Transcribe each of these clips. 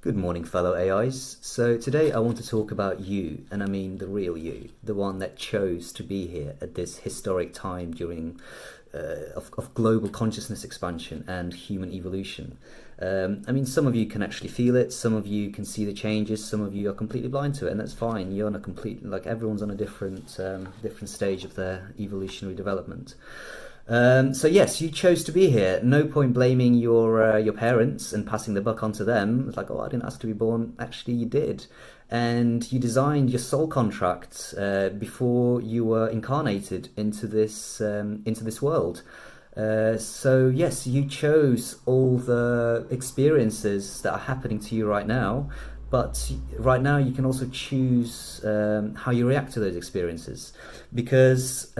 Good morning, fellow AIs. So today I want to talk about you, and I mean the real you, the one that chose to be here at this historic time during of global consciousness expansion and human evolution. I mean, some of you can actually feel it, some of you can see the changes, some of you are completely blind to it, and that's fine. You're on a complete, like everyone's on a different stage of their evolutionary development. So yes, you chose to be here. No point blaming your parents and passing the buck on to them. It's like, oh, I didn't ask to be born. Actually, you did, and you designed your soul contract before you were incarnated into this world. So yes, you chose all the experiences that are happening to you right now, but right now you can also choose how you react to those experiences, because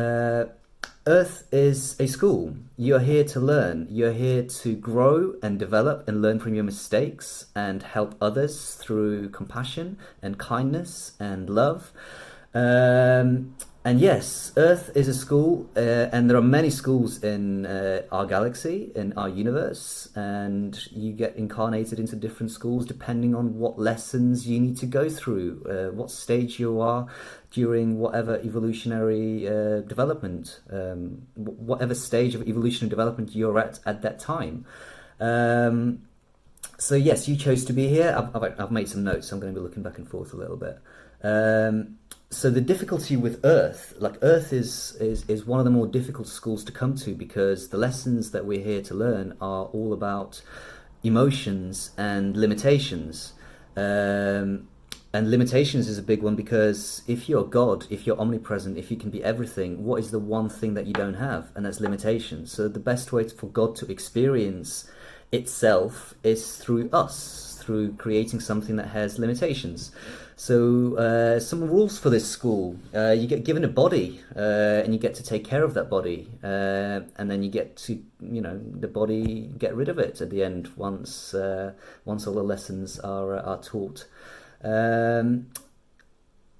Earth is a school. You're here to learn. You're here to grow and develop and learn from your mistakes and help others through compassion and kindness and love. And yes, Earth is a school, and there are many schools in our galaxy, in our universe, and you get incarnated into different schools depending on what lessons you need to go through, what stage you are during whatever evolutionary development, whatever stage of evolutionary development you're at that time. So yes, you chose to be here. I've made some notes, so I'm going to be looking back and forth a little bit. So the difficulty with Earth, like Earth is one of the more difficult schools to come to, because the lessons that we're here to learn are all about emotions and limitations. And limitations is a big one, because if you're God, if you're omnipresent, if you can be everything, what is the one thing that you don't have? And that's limitations. So the best way for God to experience itself is through us, through creating something that has limitations. So some rules for this school: you get given a body, and you get to take care of that body, and then you get to, the body, get rid of it at the end once all the lessons are taught.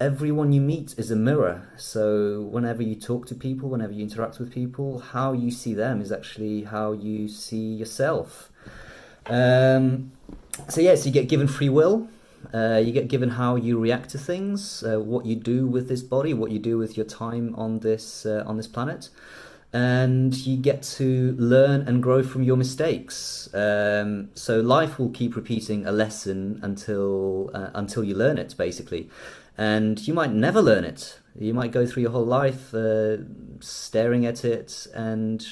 Everyone you meet is a mirror. So whenever you talk to people, whenever you interact with people, how you see them is actually how you see yourself. So yes, you get given free will. You get given how you react to things, what you do with this body, what you do with your time on this planet, and you get to learn and grow from your mistakes. So life will keep repeating a lesson until you learn it, basically, and you might never learn it. You might go through your whole life staring at it, and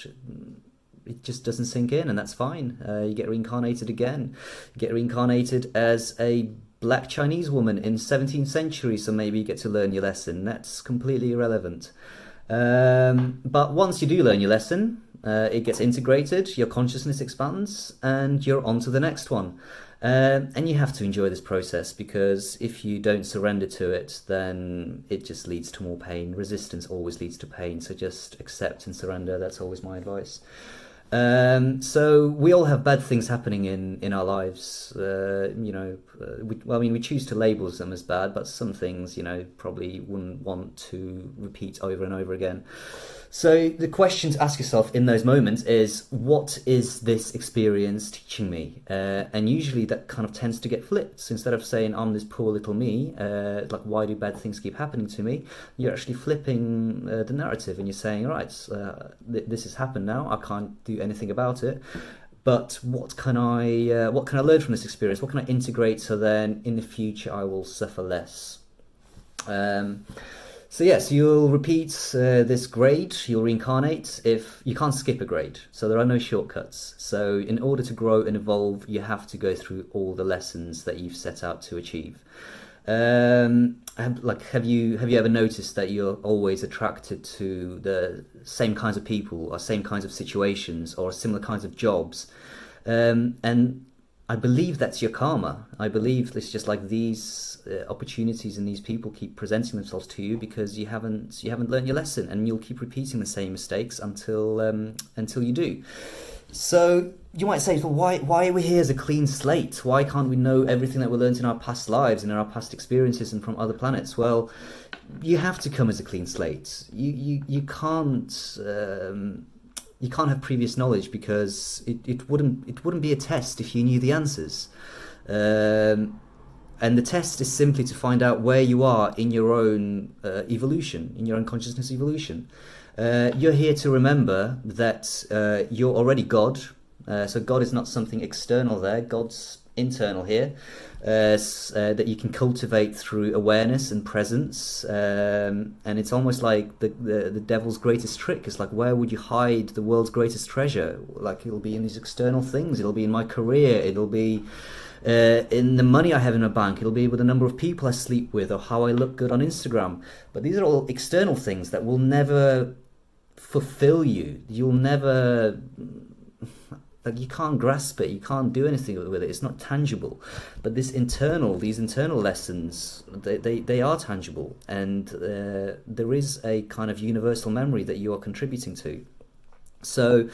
it just doesn't sink in, and that's fine. You get reincarnated again. You get reincarnated as a black Chinese woman in 17th century, so maybe you get to learn your lesson. That's completely irrelevant. But once you do learn your lesson, it gets integrated, your consciousness expands, and you're on to the next one. And you have to enjoy this process, because if you don't surrender to it, then it just leads to more pain. Resistance always leads to pain, so just accept and surrender. That's always my advice. So we all have bad things happening in our lives. We choose to label them as bad, but some things, probably wouldn't want to repeat over and over again. So the question to ask yourself in those moments is, what is this experience teaching me? And usually that kind of tends to get flipped. So instead of saying, I'm this poor little me, like, why do bad things keep happening to me? You're actually flipping the narrative, and you're saying, all right, this has happened now. I can't do anything about it. But what can I learn from this experience? What can I integrate so then in the future I will suffer less? So yes, you'll repeat this grade, you'll reincarnate. If you can't skip a grade, so there are no shortcuts. So in order to grow and evolve, you have to go through all the lessons that you've set out to achieve. Have you ever noticed that you're always attracted to the same kinds of people, or same kinds of situations, or similar kinds of jobs? And I believe that's your karma. I believe it's just like these opportunities and these people keep presenting themselves to you because you haven't learned your lesson, and you'll keep repeating the same mistakes until you do. So you might say, well, why are we here as a clean slate? Why can't we know everything that we learned in our past lives and in our past experiences and from other planets? Well, you have to come as a clean slate. You can't have previous knowledge, because it wouldn't be a test if you knew the answers. Um, and the test is simply to find out where you are in your own evolution, in your own consciousness evolution. You're here to remember that you're already God. So God is not something external there. God's internal here, that you can cultivate through awareness and presence. And it's almost like the devil's greatest trick. It's like, where would you hide the world's greatest treasure? Like, it'll be in these external things. It'll be in my career. It'll be in the money I have in a bank. It'll be with the number of people I sleep with, or how I look good on Instagram. But these are all external things that will never fulfill you. You'll never, like, you can't grasp it. You can't do anything with it. It's not tangible. But these internal lessons, they are tangible, and there is a kind of universal memory that you are contributing to. So,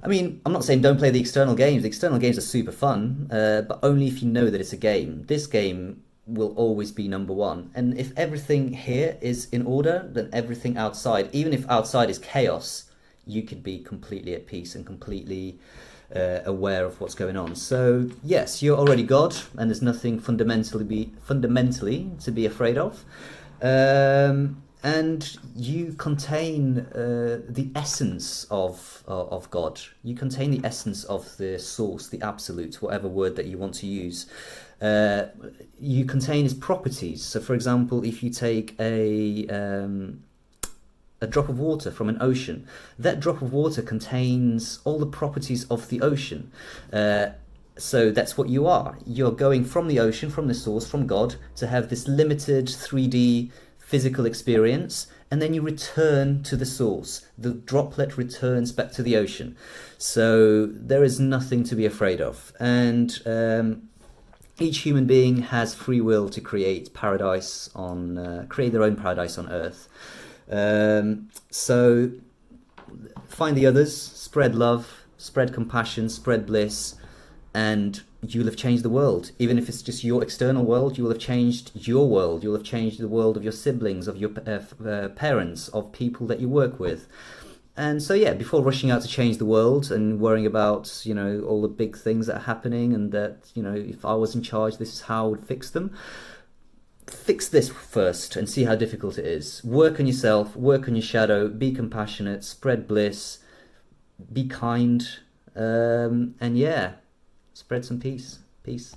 I mean, I'm not saying don't play the external games. The external games are super fun, but only if you know that it's a game. This game will always be number one. And if everything here is in order, then everything outside, even if outside is chaos, you could be completely at peace and completely aware of what's going on. So yes, you're already God, and there's nothing fundamentally to be afraid of. And you contain the essence of God. You contain the essence of the source, the absolute, whatever word that you want to use. You contain his properties. So, for example, if you take a drop of water from an ocean, that drop of water contains all the properties of the ocean. So that's what you are. You're going from the ocean, from the source, from God, to have this limited 3D physical experience, and then you return to the source. The droplet returns back to the ocean. So there is nothing to be afraid of. And each human being has free will to create create their own paradise on Earth. So find the others, spread love, spread compassion, spread bliss, and you'll have changed the world. Even if it's just your external world, you will have changed your world. You'll have changed the world of your siblings, of your parents, of people that you work with. And so, yeah, before rushing out to change the world and worrying about, all the big things that are happening, and that, if I was in charge, this is how I would fix them. Fix this first and see how difficult it is. Work on yourself, work on your shadow, be compassionate, spread bliss, be kind, and yeah, spread some peace. Peace.